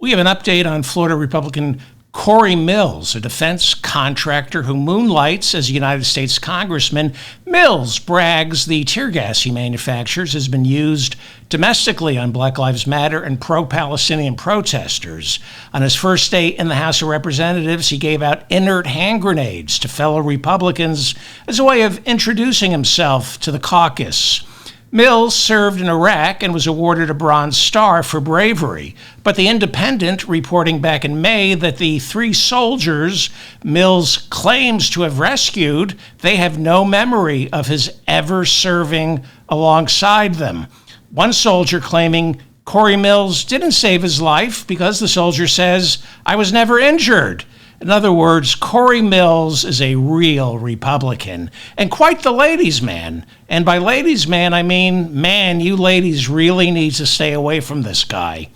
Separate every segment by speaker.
Speaker 1: We have an update on Florida Republican Corey Mills, a defense contractor who moonlights as a United States congressman. Mills brags the tear gas he manufactures has been used domestically on Black Lives Matter and pro-Palestinian protesters. On his first day in the House of Representatives, he gave out inert hand grenades to fellow Republicans as a way of introducing himself to the caucus. Mills served in Iraq and was awarded a Bronze Star for bravery, but The Independent, reporting back in May that the 3 soldiers Mills claims to have rescued, they have no memory of his ever serving alongside them. One soldier claiming Corey Mills didn't save his life because the soldier says, "I was never injured." In other words, Corey Mills is a real Republican and quite the ladies' man. And by ladies' man, I mean, man, you ladies really need to stay away from this guy.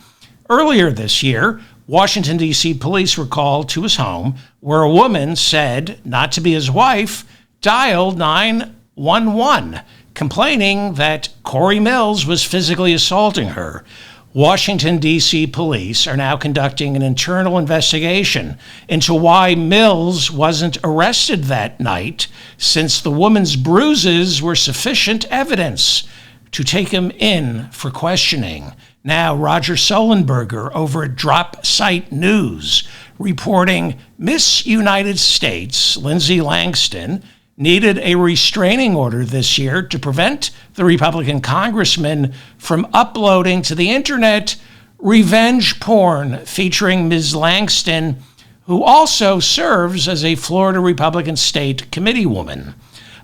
Speaker 1: Earlier this year, Washington, D.C. police were called to his home where a woman said not to be his wife dialed 911, complaining that Corey Mills was physically assaulting her. Washington, D.C. police are now conducting an internal investigation into why Mills wasn't arrested that night, since the woman's bruises were sufficient evidence to take him in for questioning. Now, Roger Sullenberger over at Drop Site News reporting Miss United States, Lindsay Langston, needed a restraining order this year to prevent the Republican congressman from uploading to the internet revenge porn featuring Ms. Langston, who also serves as a Florida Republican state committeewoman.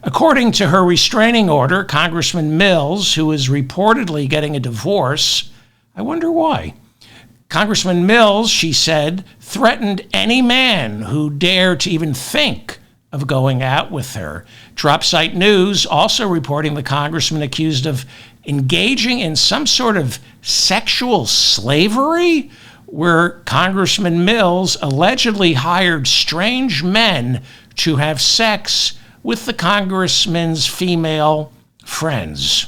Speaker 1: According to her restraining order, Congressman Mills, who is reportedly getting a divorce, I wonder why. Congressman Mills, she said, threatened any man who dared to even think of going out with her. Drop Site News also reporting the congressman accused of engaging in some sort of sexual slavery, where Congressman Mills allegedly hired strange men to have sex with the congressman's female friends.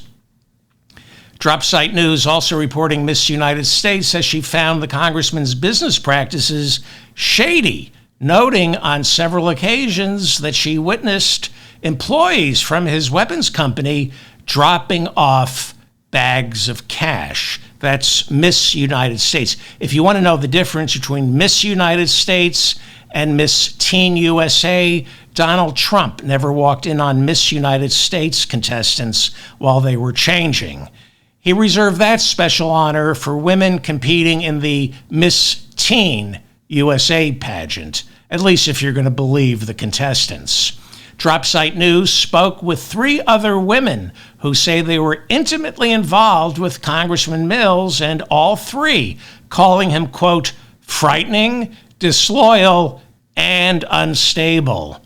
Speaker 1: Drop Site News also reporting Miss United States says she found the congressman's business practices shady, noting on several occasions that she witnessed employees from his weapons company dropping off bags of cash. That's Miss United States. If you want to know the difference between Miss United States and Miss Teen USA, Donald Trump never walked in on Miss United States contestants while they were changing. He reserved that special honor for women competing in the Miss Teen USA pageant, at least if you're going to believe the contestants. Drop Site News spoke with 3 other women who say they were intimately involved with Congressman Mills, and all 3 calling him, quote, frightening, disloyal, and unstable.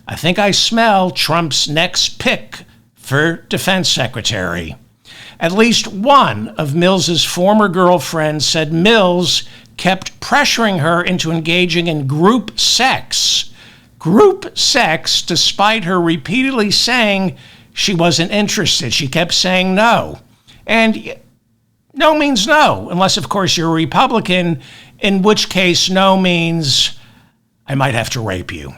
Speaker 1: I think I smell Trump's next pick for defense secretary. At least one of Mills's former girlfriends said Mills kept pressuring her into engaging in group sex. Group sex, despite her repeatedly saying she wasn't interested. She kept saying no. And no means no, unless, of course, you're a Republican, in which case no means I might have to rape you.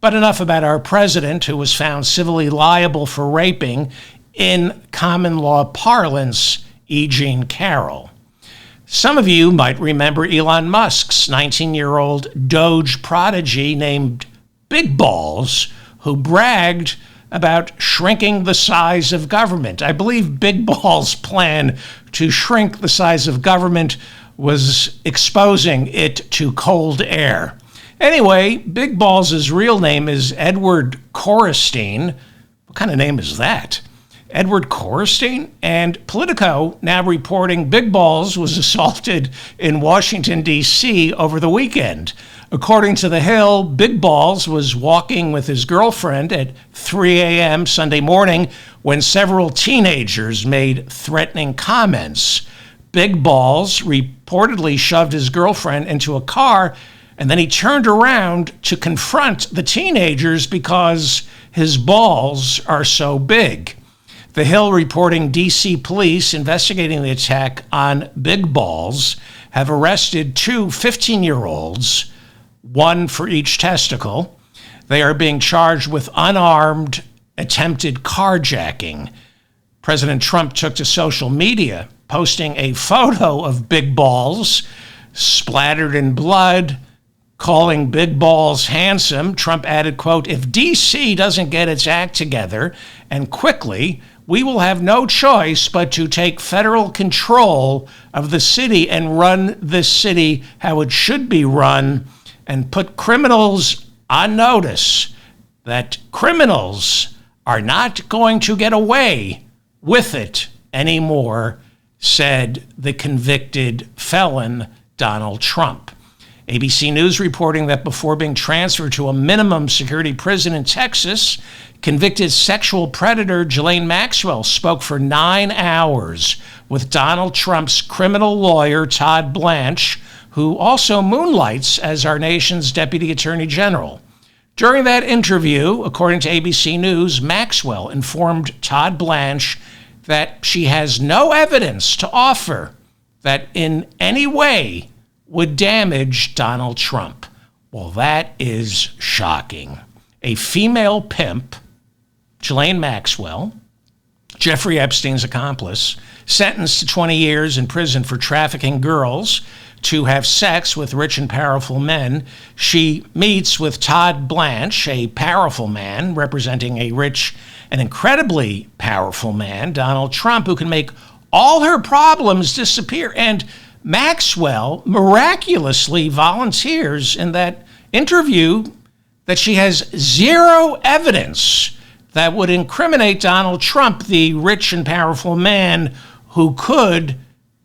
Speaker 1: But enough about our president, who was found civilly liable for raping, in common law parlance, E. Jean Carroll. Some of you might remember Elon Musk's 19-year-old Doge prodigy named Big Balls, who bragged about shrinking the size of government. I believe Big Balls' plan to shrink the size of government was exposing it to cold air. Anyway, Big Balls' real name is Edward Korestein. What kind of name is that? Edward Korestein? And Politico now reporting Big Balls was assaulted in Washington, D.C. over the weekend. According to The Hill, Big Balls was walking with his girlfriend at 3 a.m. Sunday morning when several teenagers made threatening comments. Big Balls reportedly shoved his girlfriend into a car, and then he turned around to confront the teenagers because his balls are so big. The Hill reporting D.C. police investigating the attack on Big Balls have arrested two 15-year-olds, one for each testicle. They are being charged with unarmed attempted carjacking. President Trump took to social media, posting a photo of Big Balls splattered in blood, calling Big Balls handsome. Trump added, quote, "If D.C. doesn't get its act together and quickly, we will have no choice but to take federal control of the city and run this city how it should be run and put criminals on notice that criminals are not going to get away with it anymore," said the convicted felon Donald Trump. ABC News reporting that before being transferred to a minimum security prison in Texas, convicted sexual predator Ghislaine Maxwell spoke for 9 hours with Donald Trump's criminal lawyer, Todd Blanche, who also moonlights as our nation's deputy attorney general. During that interview, according to ABC News, Maxwell informed Todd Blanche that she has no evidence to offer that in any way would damage Donald Trump. Well, that is shocking. A female pimp, Ghislaine Maxwell, Jeffrey Epstein's accomplice, sentenced to 20 years in prison for trafficking girls to have sex with rich and powerful men. She meets with Todd Blanche, a powerful man representing a rich and incredibly powerful man, Donald Trump, who can make all her problems disappear. And Maxwell miraculously volunteers in that interview that she has zero evidence that would incriminate Donald Trump, the rich and powerful man who could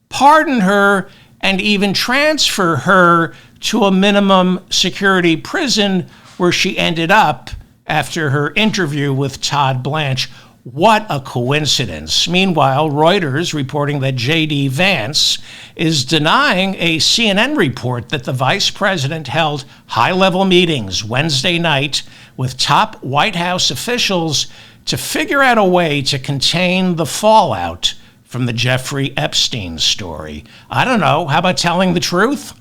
Speaker 1: pardon her and even transfer her to a minimum security prison where she ended up after her interview with Todd Blanche. What a coincidence. Meanwhile, Reuters reporting that J.D. Vance is denying a CNN report that the vice president held high-level meetings Wednesday night with top White House officials to figure out a way to contain the fallout from the Jeffrey Epstein story. I don't know. How about telling the truth?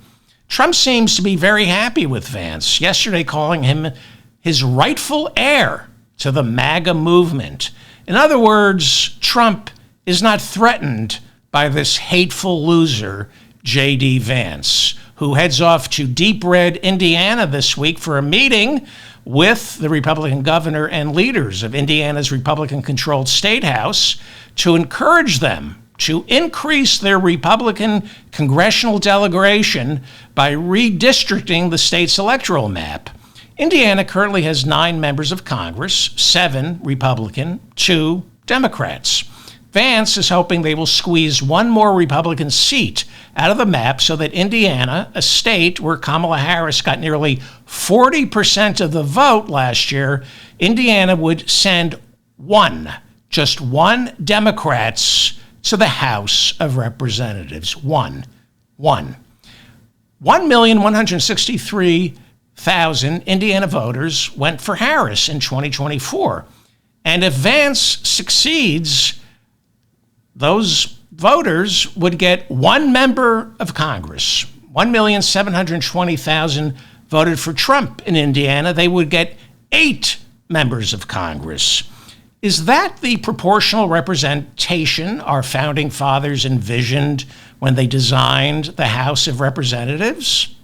Speaker 1: Trump seems to be very happy with Vance, yesterday calling him his rightful heir to the MAGA movement. In other words, Trump is not threatened by this hateful loser, J.D. Vance, who heads off to Deep Red, Indiana this week for a meeting with the Republican governor and leaders of Indiana's Republican-controlled state house to encourage them to increase their Republican congressional delegation by redistricting the state's electoral map. Indiana currently has 9 members of Congress, 7 Republican, 2 Democrats. Vance is hoping they will squeeze one more Republican seat out of the map so that Indiana, a state where Kamala Harris got nearly 40% of the vote last year, Indiana would send just one Democrats to the House of Representatives. One. 1,163,000 Indiana voters went for Harris in 2024. And if Vance succeeds, those voters would get one member of Congress. 1,720,000 voted for Trump in Indiana. They would get 8 members of Congress. Is that the proportional representation our founding fathers envisioned when they designed the House of Representatives?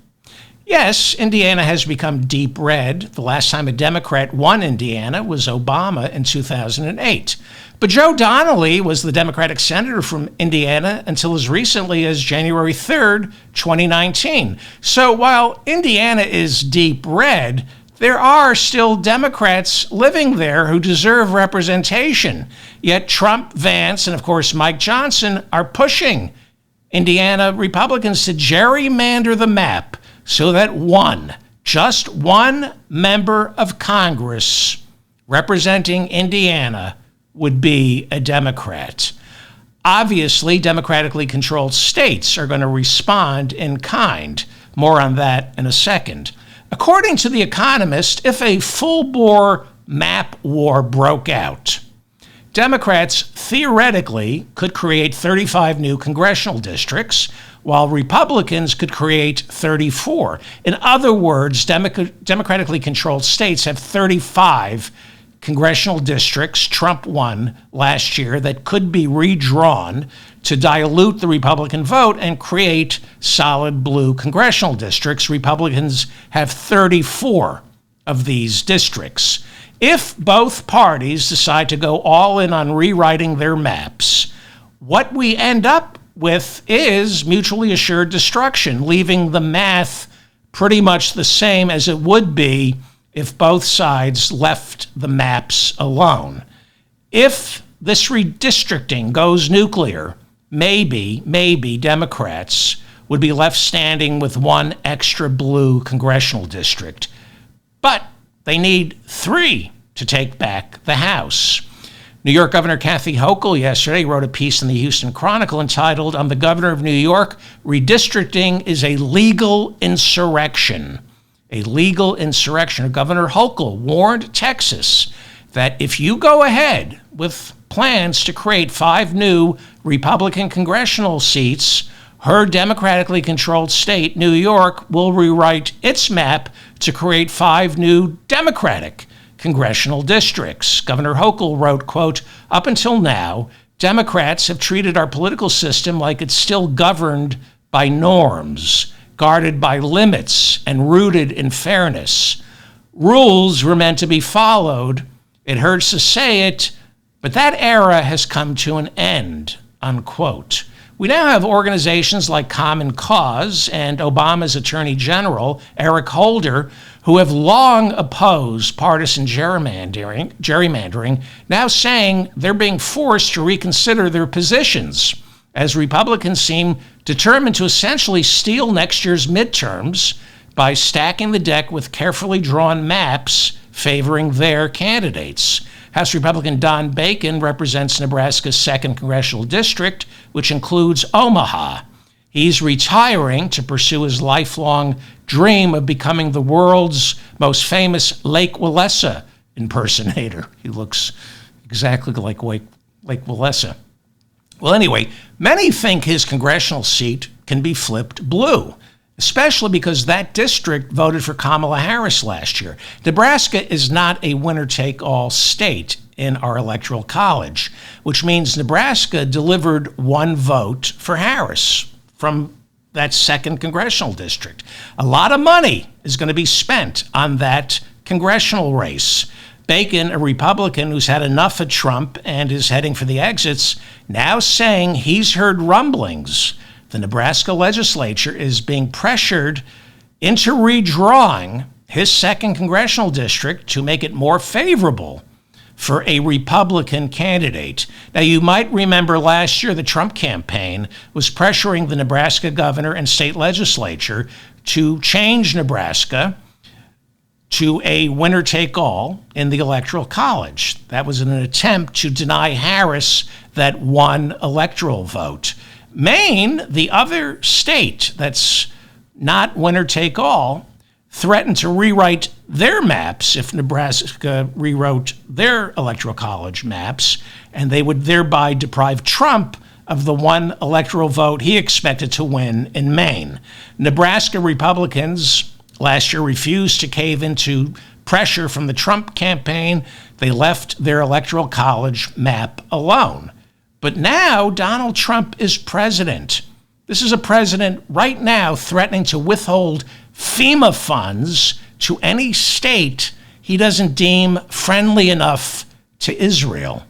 Speaker 1: Yes, Indiana has become deep red. The last time a Democrat won Indiana was Obama in 2008. But Joe Donnelly was the Democratic senator from Indiana until as recently as January 3rd, 2019. So while Indiana is deep red, there are still Democrats living there who deserve representation. Yet Trump, Vance, and of course Mike Johnson are pushing Indiana Republicans to gerrymander the map so that just one member of Congress representing Indiana would be a Democrat. Obviously, democratically controlled states are going to respond in kind. More on that in a second. According to The Economist, if a full-bore map war broke out, Democrats theoretically could create 35 new congressional districts, while Republicans could create 34. In other words, democratically controlled states have 35 congressional districts Trump won last year that could be redrawn to dilute the Republican vote and create solid blue congressional districts. Republicans have 34 of these districts. If both parties decide to go all in on rewriting their maps, what we end up with is mutually assured destruction, leaving the math pretty much the same as it would be if both sides left the maps alone. If this redistricting goes nuclear, maybe Democrats would be left standing with one extra blue congressional district. But they need 3 to take back the House. New York Governor Kathy Hochul yesterday wrote a piece in the Houston Chronicle entitled, "I'm the Governor of New York, Redistricting is a Legal Insurrection." A legal insurrection. Governor Hochul warned Texas that if you go ahead with plans to create 5 new Republican congressional seats, her democratically controlled state, New York, will rewrite its map to create 5 new Democratic congressional districts. Governor Hochul wrote, quote, "Up until now, Democrats have treated our political system like it's still governed by norms, guarded by limits, and rooted in fairness. Rules were meant to be followed. It hurts to say it, but that era has come to an end," unquote. We now have organizations like Common Cause and Obama's Attorney General, Eric Holder, who have long opposed partisan gerrymandering, now saying they're being forced to reconsider their positions, as Republicans seem determined to essentially steal next year's midterms by stacking the deck with carefully drawn maps favoring their candidates. House Republican Don Bacon represents Nebraska's 2nd Congressional District, which includes Omaha. He's retiring to pursue his lifelong dream of becoming the world's most famous Lake Wałęsa impersonator. He looks exactly like Lake Wałęsa. Well, anyway, many think his congressional seat can be flipped blue, especially because that district voted for Kamala Harris last year. Nebraska is not a winner-take-all state in our electoral college, which means Nebraska delivered 1 vote for Harris from that 2nd congressional district. A lot of money is going to be spent on that congressional race. Bacon, a Republican who's had enough of Trump and is heading for the exits, now saying he's heard rumblings the Nebraska legislature is being pressured into redrawing his 2nd congressional district to make it more favorable for a Republican candidate. Now, you might remember last year the Trump campaign was pressuring the Nebraska governor and state legislature to change Nebraska to a winner-take-all in the Electoral College. That was in an attempt to deny Harris that 1 electoral vote. Maine, the other state that's not winner-take-all, threatened to rewrite their maps if Nebraska rewrote their Electoral College maps, and they would thereby deprive Trump of the 1 electoral vote he expected to win in Maine. Nebraska Republicans last year refused to cave into pressure from the Trump campaign. They left their Electoral College map alone. But now Donald Trump is president. This is a president right now threatening to withhold FEMA funds to any state he doesn't deem friendly enough to Israel.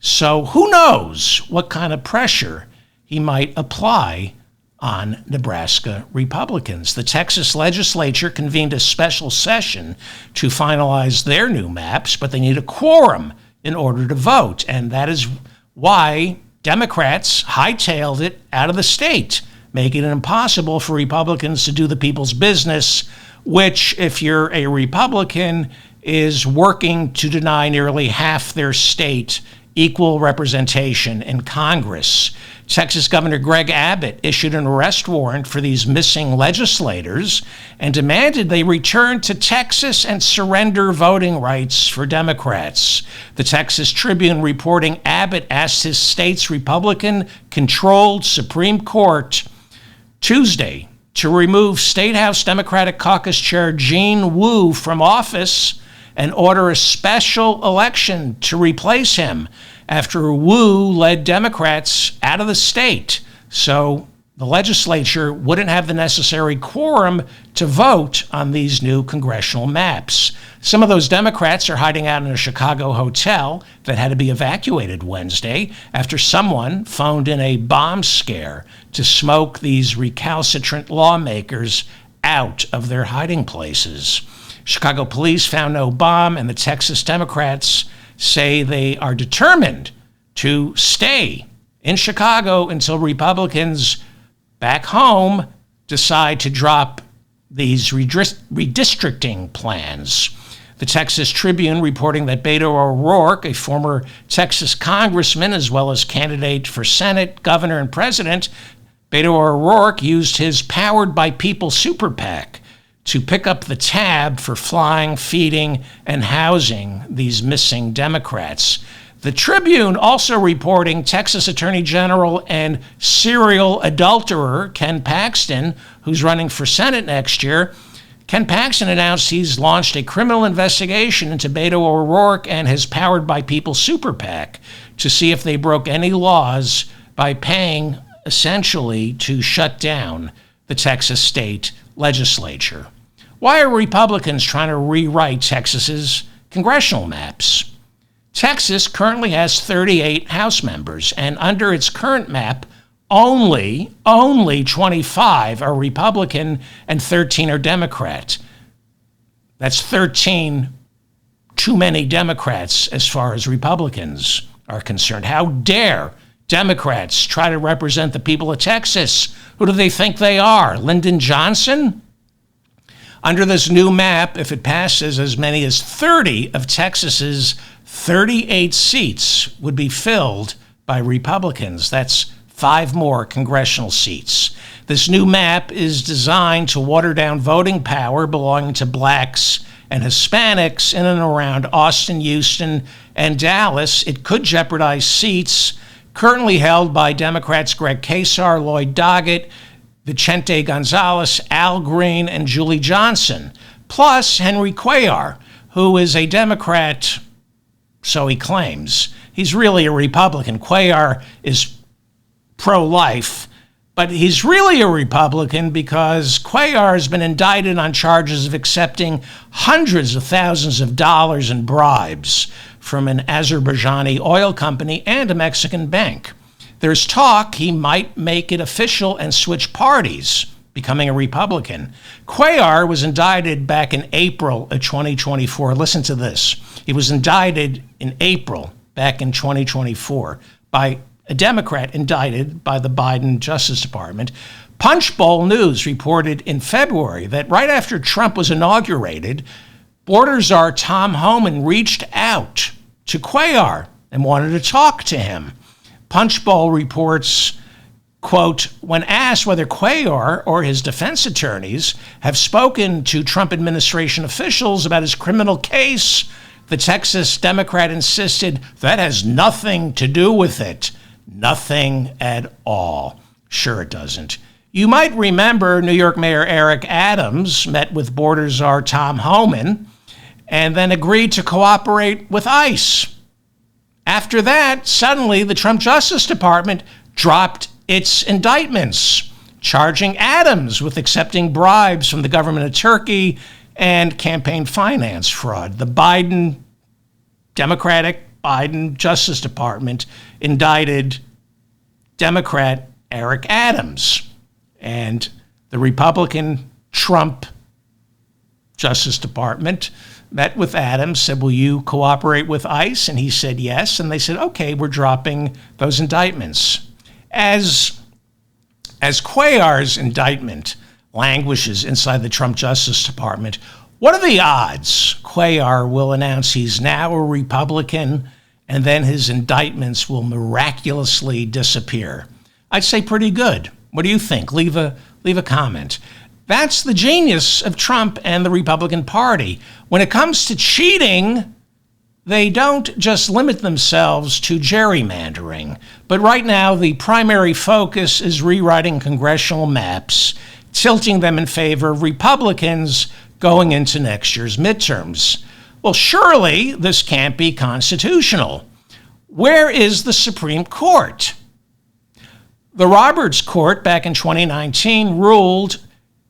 Speaker 1: So who knows what kind of pressure he might apply on Nebraska Republicans. The Texas legislature convened a special session to finalize their new maps, but they need a quorum in order to vote. And that is why Democrats hightailed it out of the state, making it impossible for Republicans to do the people's business, which, if you're a Republican, is working to deny nearly half their state equal representation in Congress. Texas Governor Greg Abbott issued an arrest warrant for these missing legislators and demanded they return to Texas and surrender voting rights for Democrats. The Texas Tribune reporting Abbott asked his state's Republican-controlled Supreme Court Tuesday to remove State House Democratic Caucus Chair Gene Wu from office and order a special election to replace him after Wu led Democrats out of the state. So the legislature wouldn't have the necessary quorum to vote on these new congressional maps. Some of those Democrats are hiding out in a Chicago hotel that had to be evacuated Wednesday after someone phoned in a bomb scare to smoke these recalcitrant lawmakers out of their hiding places. Chicago police found no bomb, and the Texas Democrats say they are determined to stay in Chicago until Republicans back home decide to drop these redistricting plans. The Texas Tribune reporting that Beto O'Rourke, a former Texas congressman as well as candidate for Senate, governor, and president, Beto O'Rourke used his Powered by People super PAC to pick up the tab for flying, feeding, and housing these missing Democrats. The Tribune also reporting Texas Attorney General and serial adulterer Ken Paxton, who's running for Senate next year. Ken Paxton announced he's launched a criminal investigation into Beto O'Rourke and his Powered by People super PAC to see if they broke any laws by paying, essentially, to shut down the Texas state legislature. Why are Republicans trying to rewrite Texas's congressional maps? Texas currently has 38 House members, and under its current map, only 25 are Republican and 13 are Democrat. That's 13 too many Democrats as far as Republicans are concerned. How dare Democrats try to represent the people of Texas? Who do they think they are? Lyndon Johnson? Under this new map, if it passes, as many as 30 of Texas's 38 seats would be filled by Republicans. That's 5 more congressional seats. This new map is designed to water down voting power belonging to blacks and Hispanics in and around Austin, Houston, and Dallas. It could jeopardize seats currently held by Democrats Greg Casar, Lloyd Doggett, Vicente Gonzalez, Al Green, and Julie Johnson, plus Henry Cuellar, who is a Democrat, so he claims. He's really a Republican. Cuellar is pro-life, but he's really a Republican because Cuellar has been indicted on charges of accepting hundreds of thousands of dollars in bribes from an Azerbaijani oil company and a Mexican bank. There's talk he might make it official and switch parties, becoming a Republican. Cuellar was indicted back in April of 2024. Listen to this. He was indicted in April back in 2024 by a Democrat indicted by the Biden Justice Department. Punchbowl News reported in February that right after Trump was inaugurated, border czar Tom Homan reached out to Cuellar and wanted to talk to him. Punchbowl reports, quote, when asked whether Cuellar or his defense attorneys have spoken to Trump administration officials about his criminal case, the Texas Democrat insisted that has nothing to do with it. Nothing at all. Sure it doesn't. You might remember New York Mayor Eric Adams met with border czar Tom Homan and then agreed to cooperate with ICE. After that, suddenly the Trump Justice Department dropped its indictments, charging Adams with accepting bribes from the government of Turkey and campaign finance fraud. The Democratic Biden Justice Department indicted Democrat Eric Adams, and the Republican Trump Justice Department met with Adams, said, will you cooperate with ICE? And he said yes, and they said, okay, we're dropping those indictments. As Cuellar's indictment languishes inside the Trump Justice Department, what are the odds Cuellar will announce he's now a Republican and then his indictments will miraculously disappear. I'd say pretty good. What do you think? Leave a comment. That's the genius of Trump and the Republican Party. When it comes to cheating, they don't just limit themselves to gerrymandering. But right now, the primary focus is rewriting congressional maps, tilting them in favor of Republicans going into next year's midterms. Well, surely this can't be constitutional. Where is the Supreme Court? The Roberts Court back in 2019 ruled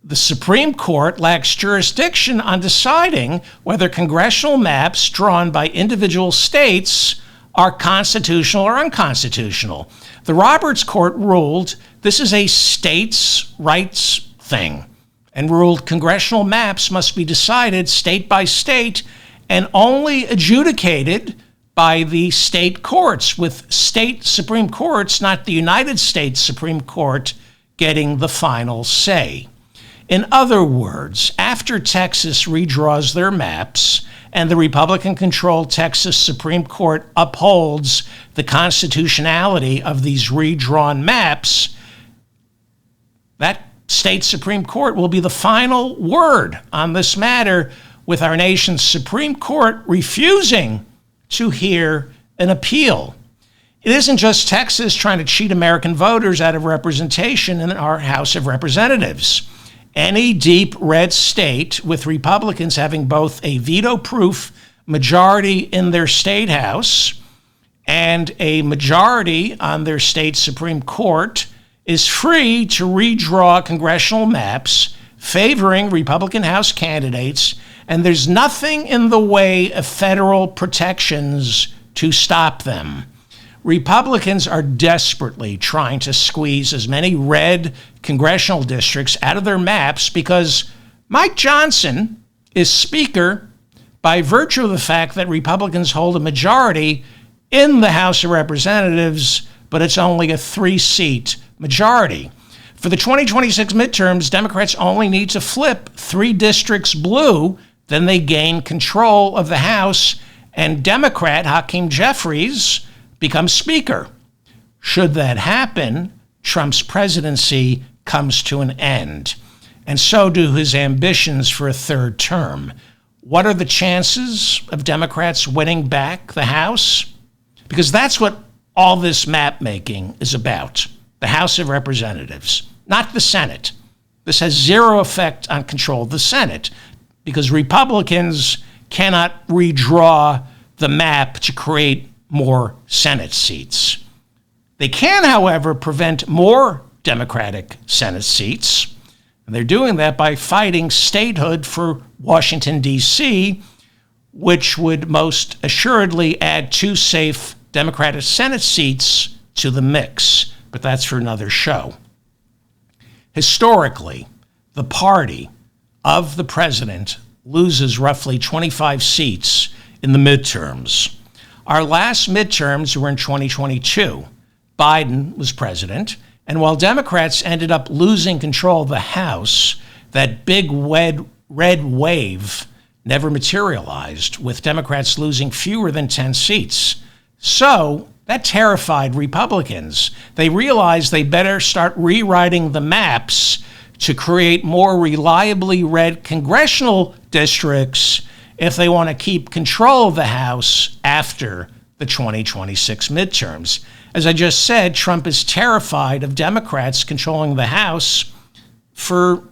Speaker 1: the Supreme Court lacks jurisdiction on deciding whether congressional maps drawn by individual states are constitutional or unconstitutional. The Roberts Court ruled this is a states' rights thing and ruled congressional maps must be decided state by state and only adjudicated by the state courts, with state Supreme Courts, not the United States Supreme Court, getting the final say. In other words, after Texas redraws their maps and the Republican-controlled Texas Supreme Court upholds the constitutionality of these redrawn maps, that state Supreme Court will be the final word on this matter, with our nation's Supreme Court refusing to hear an appeal. It isn't just Texas trying to cheat American voters out of representation in our House of Representatives. Any deep red state with Republicans having both a veto-proof majority in their state house and a majority on their state Supreme Court is free to redraw congressional maps favoring Republican House candidates, and there's nothing in the way of federal protections to stop them. Republicans are desperately trying to squeeze as many red congressional districts out of their maps because Mike Johnson is Speaker by virtue of the fact that Republicans hold a majority in the House of Representatives, but it's only a 3-seat majority. For the 2026 midterms, Democrats only need to flip 3 districts blue, then they gain control of the House, and Democrat Hakeem Jeffries becomes Speaker. Should that happen, Trump's presidency comes to an end, and so do his ambitions for a 3rd term. What are the chances of Democrats winning back the House? Because that's what all this map making is about. The House of Representatives, not the Senate. This has zero effect on control of the Senate because Republicans cannot redraw the map to create more Senate seats. They can, however, prevent more Democratic Senate seats, and they're doing that by fighting statehood for Washington, D.C., which would most assuredly add 2 safe Democratic Senate seats to the mix. But that's for another show. Historically, the party of the president loses roughly 25 seats in the midterms. Our last midterms were in 2022. Biden was president, and while Democrats ended up losing control of the House, that big red wave never materialized, with Democrats losing fewer than 10 seats. So that terrified Republicans. They realized they better start rewriting the maps to create more reliably red congressional districts if they want to keep control of the House after the 2026 midterms. As I just said, Trump is terrified of Democrats controlling the House for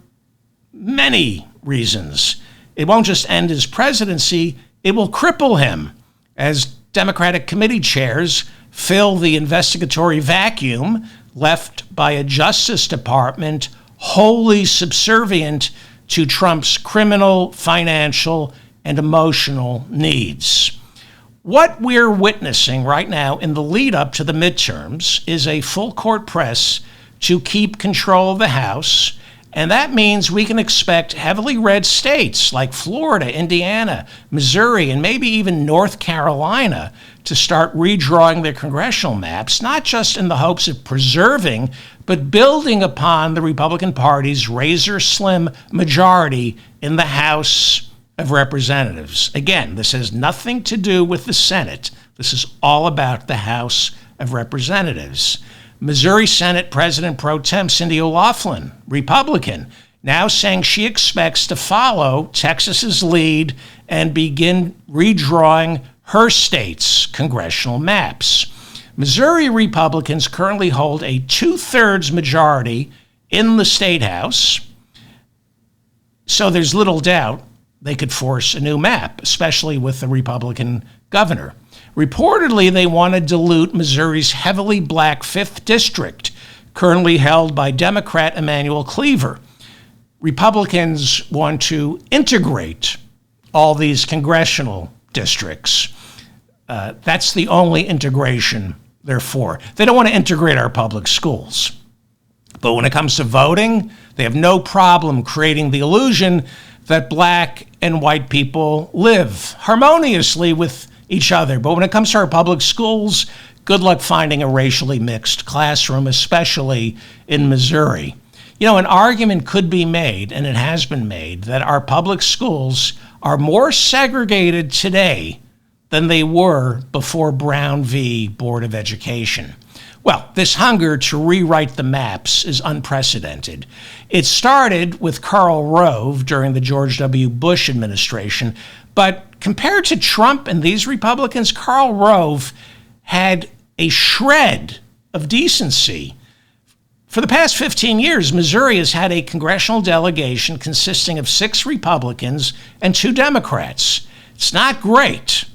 Speaker 1: many reasons. It won't just end his presidency, it will cripple him as Democratic committee chairs fill the investigatory vacuum left by a Justice Department wholly subservient to Trump's criminal, financial, and emotional needs. What we're witnessing right now in the lead up to the midterms is a full court press to keep control of the House, and that means we can expect heavily red states like Florida, Indiana, Missouri, and maybe even North Carolina to start redrawing their congressional maps, not just in the hopes of preserving, but building upon the Republican Party's razor-slim majority in the House of Representatives. Again, this has nothing to do with the Senate. This is all about the House of Representatives. Missouri Senate President Pro Tem Cindy O'Laughlin, Republican, now saying she expects to follow Texas's lead and begin redrawing her state's congressional maps. Missouri Republicans currently hold a 2/3 majority in the state house, so there's little doubt they could force a new map, especially with the Republican governor. Reportedly, they want to dilute Missouri's heavily black 5th district, currently held by Democrat Emanuel Cleaver. Republicans want to integrate all these congressional districts. That's the only integration they're for. They don't want to integrate our public schools. But when it comes to voting, they have no problem creating the illusion that black and white people live harmoniously with each other. But when it comes to our public schools, good luck finding a racially mixed classroom, especially in Missouri. You know, an argument could be made, and it has been made, that our public schools are more segregated today than they were before Brown v. Board of Education. Well, this hunger to rewrite the maps is unprecedented. It started with Karl Rove during the George W. Bush administration, but compared to Trump and these Republicans, Karl Rove had a shred of decency. For the past 15 years, Missouri has had a congressional delegation consisting of 6 Republicans and 2 Democrats. It's not great,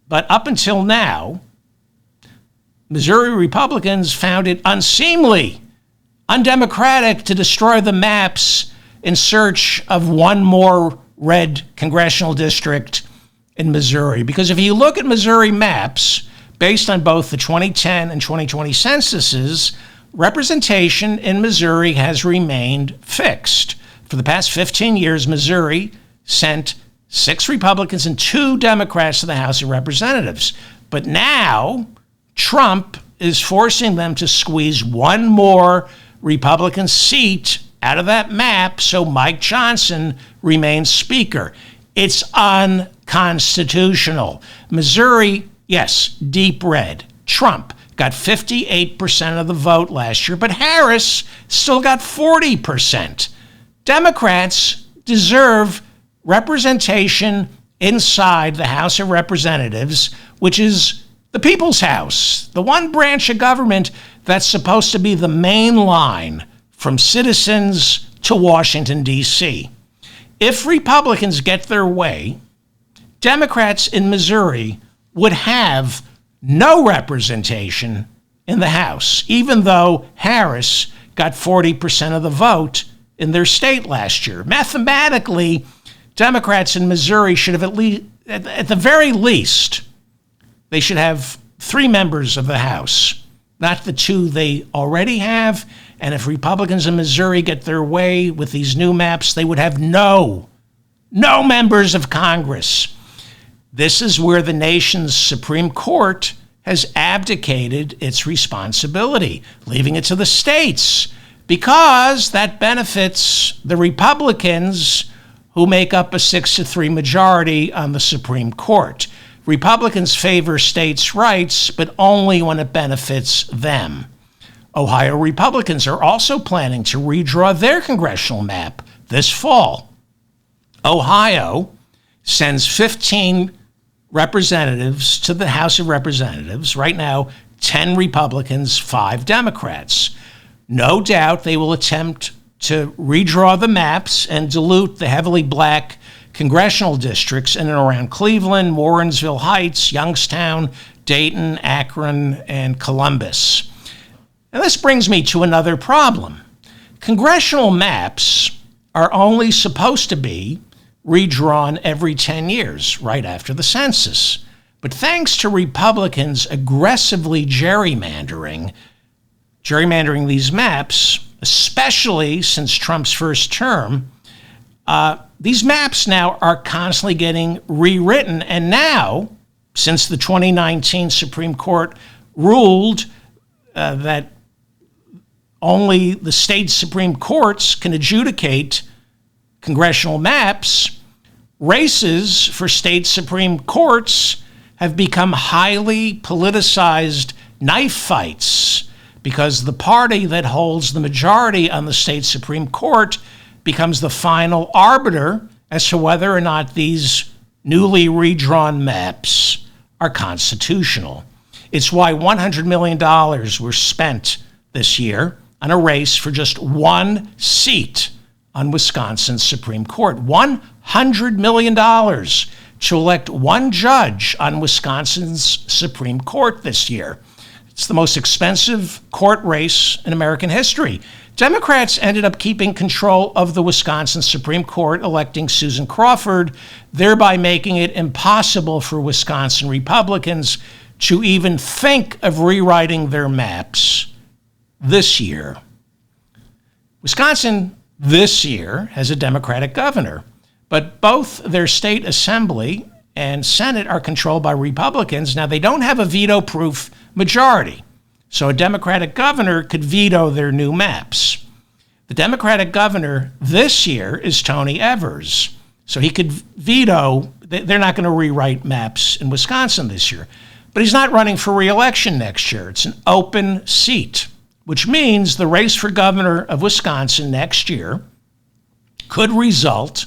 Speaker 1: but up until now, Missouri Republicans found it unseemly, undemocratic to destroy the maps in search of one more red congressional district in Missouri. Because if you look at Missouri maps, based on both the 2010 and 2020 censuses, representation in Missouri has remained fixed. For the past 15 years, Missouri sent 6 Republicans and 2 Democrats to the House of Representatives. But now, Trump is forcing them to squeeze one more Republican seat out of that map so Mike Johnson remains Speaker. It's unconstitutional. Missouri, yes, deep red. Trump got 58% of the vote last year, but Harris still got 40%. Democrats deserve representation inside the House of Representatives, which is the people's house, the one branch of government that's supposed to be the main line from citizens to Washington, D.C. If Republicans get their way, Democrats in Missouri would have no representation in the House, even though Harris got 40% of the vote in their state last year. Mathematically, Democrats in Missouri should have at the very least, they should have 3 members of the House, not the 2 they already have. And if Republicans in Missouri get their way with these new maps, they would have no members of Congress. This is where the nation's Supreme Court has abdicated its responsibility, leaving it to the states, because that benefits the Republicans who make up a 6-3 majority on the Supreme Court. Republicans favor states' rights, but only when it benefits them. Ohio Republicans are also planning to redraw their congressional map this fall. Ohio sends 15 representatives to the House of Representatives. Right now, 10 Republicans, 5 Democrats. No doubt they will attempt to redraw the maps and dilute the heavily black congressional districts in and around Cleveland, Warrensville Heights, Youngstown, Dayton, Akron, and Columbus. And this brings me to another problem. Congressional maps are only supposed to be redrawn every 10 years, right after the census. But thanks to Republicans aggressively gerrymandering these maps, especially since Trump's first term, these maps now are constantly getting rewritten. And now, since the 2019 Supreme Court ruled that only the state Supreme Courts can adjudicate congressional maps, races for state Supreme Courts have become highly politicized knife fights because the party that holds the majority on the state Supreme Court becomes the final arbiter as to whether or not these newly redrawn maps are constitutional. It's why $100 million were spent this year on a race for just one seat on Wisconsin's Supreme Court. $100 million to elect one judge on Wisconsin's Supreme Court this year. It's the most expensive court race in American history. Democrats ended up keeping control of the Wisconsin Supreme Court, electing Susan Crawford, thereby making it impossible for Wisconsin Republicans to even think of rewriting their maps this year. Wisconsin this year has a Democratic governor, but both their state assembly and Senate are controlled by Republicans. Now, they don't have a veto-proof majority, so a Democratic governor could veto their new maps. The Democratic governor this year is Tony Evers, so he could veto. They're not going to rewrite maps in Wisconsin this year, but he's not running for re-election next year. It's an open seat, which means the race for governor of Wisconsin next year could result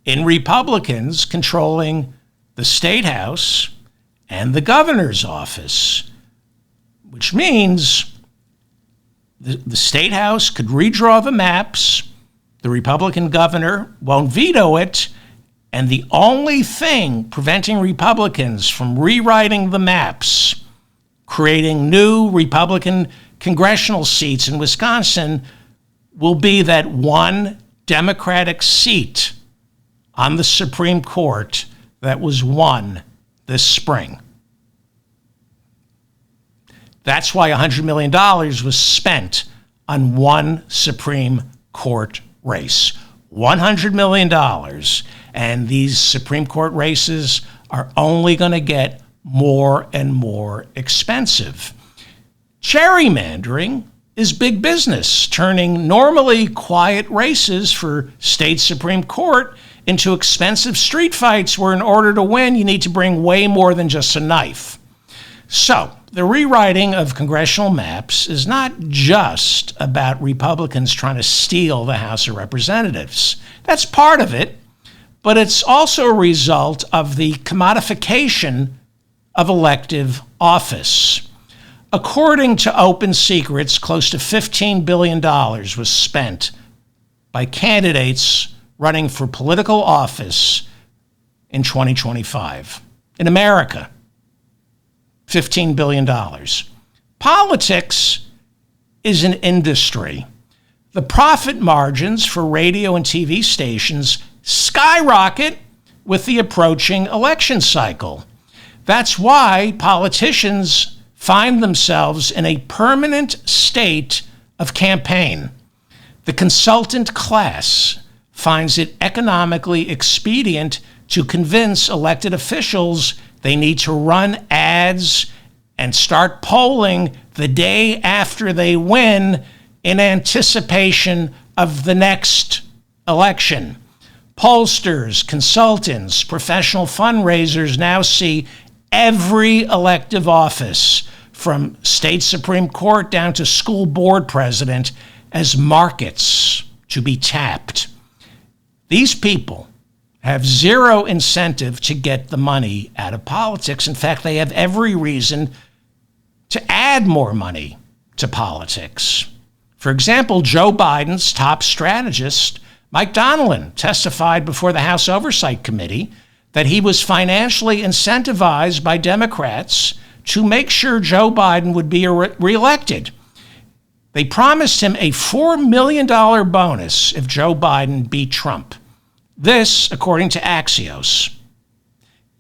Speaker 1: in Republicans controlling the state house and the governor's office, which means the state house could redraw the maps, the Republican governor won't veto it, and the only thing preventing Republicans from rewriting the maps, creating new Republican congressional seats in Wisconsin, will be that one Democratic seat on the Supreme Court that was won this spring. That's why $100 million was spent on one Supreme Court race. $100 million. And these Supreme Court races are only going to get more and more expensive. Gerrymandering is big business, turning normally quiet races for state Supreme Court into expensive street fights where in order to win, you need to bring way more than just a knife. So, the rewriting of congressional maps is not just about Republicans trying to steal the House of Representatives. That's part of it, but it's also a result of the commodification of elective office. According to Open Secrets, close to $15 billion was spent by candidates running for political office in 2025. In America, $15 billion. Politics is an industry. The profit margins for radio and TV stations skyrocket with the approaching election cycle. That's why politicians find themselves in a permanent state of campaign. The consultant class finds it economically expedient to convince elected officials they need to run ads and start polling the day after they win in anticipation of the next election. Pollsters, consultants, professional fundraisers now see every elective office, from state Supreme Court down to school board president, as markets to be tapped. These people have zero incentive to get the money out of politics. In fact, they have every reason to add more money to politics. For example, Joe Biden's top strategist, Mike Donilon, testified before the House Oversight Committee that he was financially incentivized by Democrats to make sure Joe Biden would be reelected. They promised him a $4 million bonus if Joe Biden beat Trump. This, according to Axios.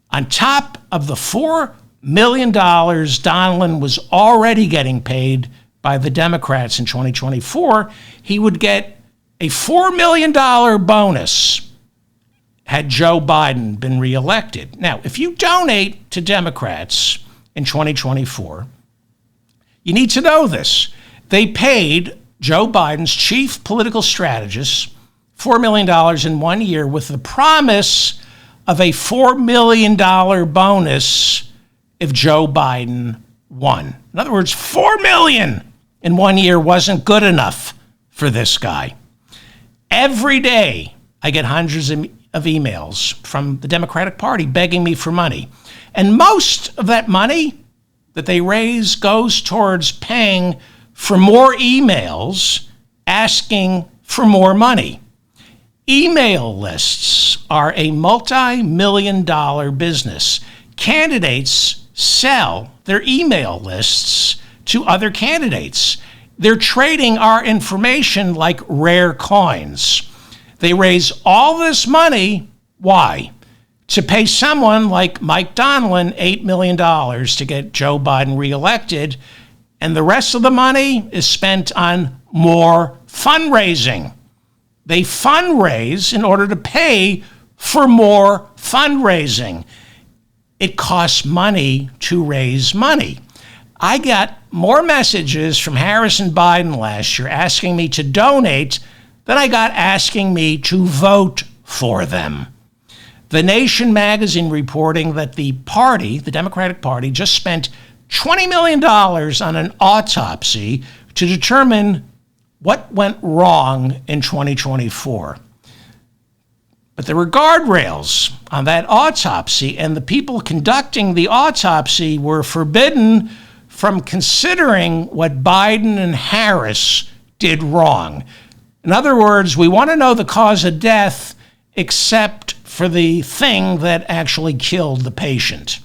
Speaker 1: On top of the $4 million Donilon was already getting paid by the Democrats in 2024, he would get a $4 million bonus had Joe Biden been reelected. Now, if you donate to Democrats in 2024, you need to know this. They paid Joe Biden's chief political strategist $4 million in 1 year with the promise of a $4 million bonus if Joe Biden won. In other words, 4 million in 1 year wasn't good enough for this guy. Every day I get hundreds of emails from the Democratic Party begging me for money. And most of that money that they raise goes towards paying for more emails asking for more money. Email lists are a multi-million-dollar business. Candidates sell their email lists to other candidates. They're trading our information like rare coins. They raise all this money. Why? To pay someone like Mike Donilon $8 million to get Joe Biden reelected, and the rest of the money is spent on more fundraising. They fundraise in order to pay for more fundraising. It costs money to raise money. I got more messages from Harris and Biden last year asking me to donate than I got asking me to vote for them. The Nation magazine reporting that the party, the Democratic Party, just spent $20 million on an autopsy to determine what went wrong in 2024. But there were guardrails on that autopsy, and the people conducting the autopsy were forbidden from considering what Biden and Harris did wrong. In other words, we want to know the cause of death except for the thing that actually killed the patient.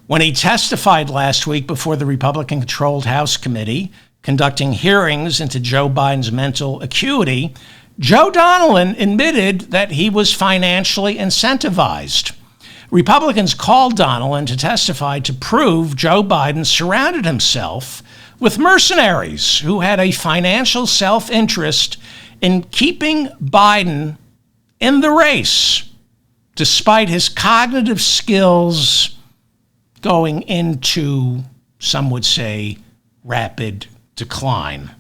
Speaker 1: When he testified last week before the Republican-controlled House committee conducting hearings into Joe Biden's mental acuity, Joe Donilon admitted that he was financially incentivized. Republicans called Donilon to testify to prove Joe Biden surrounded himself with mercenaries who had a financial self-interest in keeping Biden in the race, despite his cognitive skills going into, some would say, rapid decline.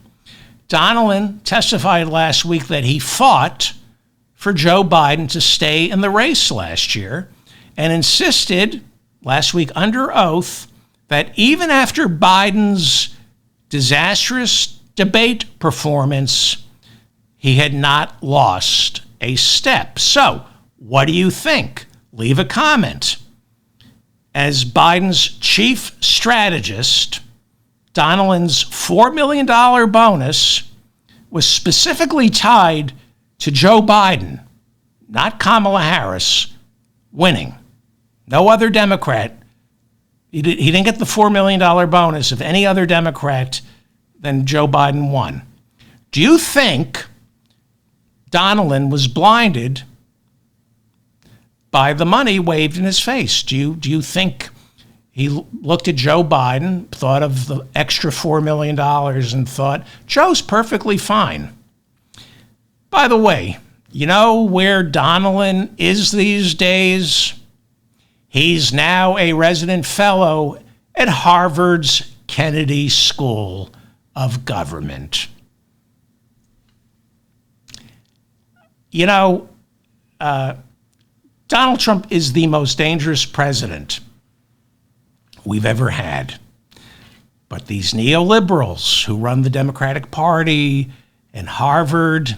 Speaker 1: Donilon testified last week that he fought for Joe Biden to stay in the race last year and insisted last week under oath that even after Biden's disastrous debate performance, he had not lost a step. So, what do you think? Leave a comment. As Biden's chief strategist, Donilon's $4 million bonus was specifically tied to Joe Biden, not Kamala Harris, winning. No other Democrat. He didn't get the $4 million bonus of any other Democrat than Joe Biden won. Do you think Donilon was blinded by the money waved in his face? Do you think he looked at Joe Biden, thought of the extra $4 million and thought, Joe's perfectly fine? By the way, you know where Donilon is these days? He's now a resident fellow at Harvard's Kennedy School of Government. You know, Donald Trump is the most dangerous president we've ever had. But these neoliberals who run the Democratic Party and Harvard,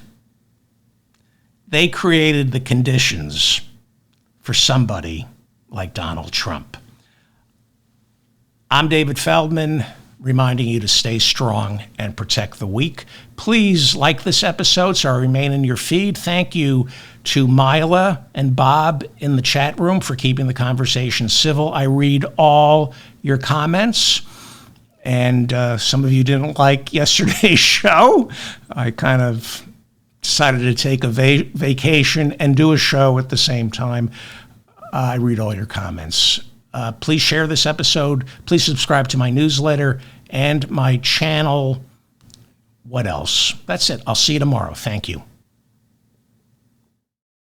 Speaker 1: they created the conditions for somebody like Donald Trump. I'm David Feldman, reminding you to stay strong and protect the weak. Please like this episode so I remain in your feed. Thank you to Mila and Bob in the chat room for keeping the conversation civil. I read all your comments, and some of you didn't like yesterday's show. I kind of decided to take a vacation and do a show at the same time. I read all your comments. Please share this episode. Please subscribe to my newsletter and my channel. What else? That's it. I'll see you tomorrow. Thank you.